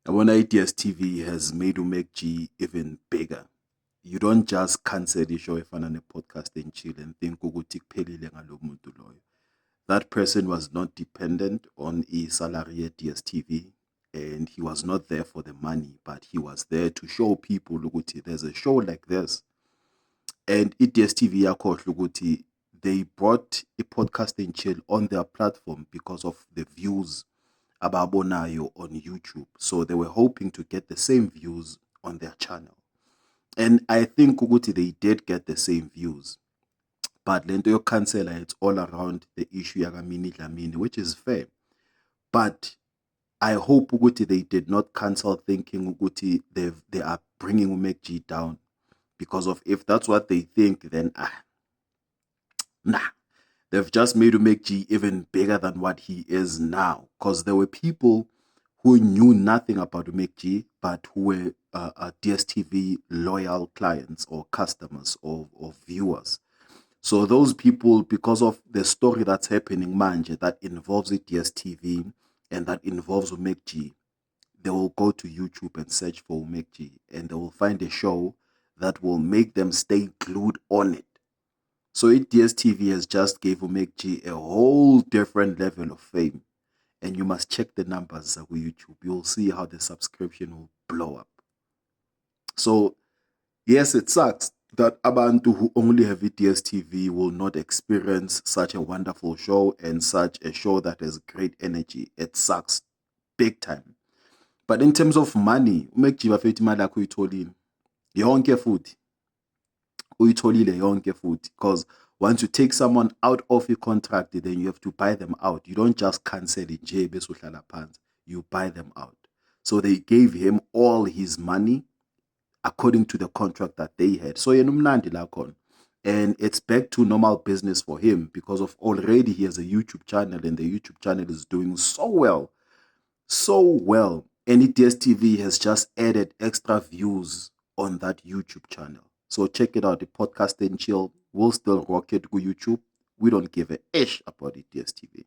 Yabona i-DStv has made uMacG even bigger. You don't just cancel ishow efana ne-podcast and chill and think ukuthi kuphelile ngalo muntu loyo. That person was not dependent on salary at DStv, and he was not there for the money, but he was there to show people ukuthi there's a show like this. And i-DStv yakhohlwa ukuthi they brought a podcast and chill on their platform because of the views ababonayo on YouTube. So they were hoping to get the same views on their channel. And I think ukuthi they did get the same views. But lento yokucancela, it's all around the issue yakamini Dlamini, which is fair. But I hope ukuthi they did not cancel thinking ukuthi they are bringing uMacG down. Because of if that's what they think, then nah. They've just made uMacG even bigger than what he is now. Because there were people who knew nothing about uMacG, but who were DStv loyal clients or customers or viewers. So those people, because of the story that's happening manje that involves DStv and that involves uMacG, they will go to YouTube and search for uMacG, and they will find a show that will make them stay glued on it. So DStv has just gave uMacG a whole different level of fame. And you must check the numbers on YouTube. You'll see how the subscription will blow up. So, yes, it sucks that abantu who only have DStv will not experience such a wonderful show and such a show that has great energy. It sucks big time. But in terms of money, uMacG bafethu imali yakho uyitholile. Yonke futhi. Uyitholile yonke futhi, because once you take someone out of your contract, then you have to buy them out. You don't just cancel it nje bese uhlala phansi. You buy them out. So they gave him all his money according to the contract that they had. So yena umnandi la khona. And it's back to normal business for him because of already he has a YouTube channel, and the YouTube channel is doing so well. So well. And DStv has just added extra views on that YouTube channel. So check it out. The podcast and chill will still rock it with YouTube. We don't give a ish about DStv.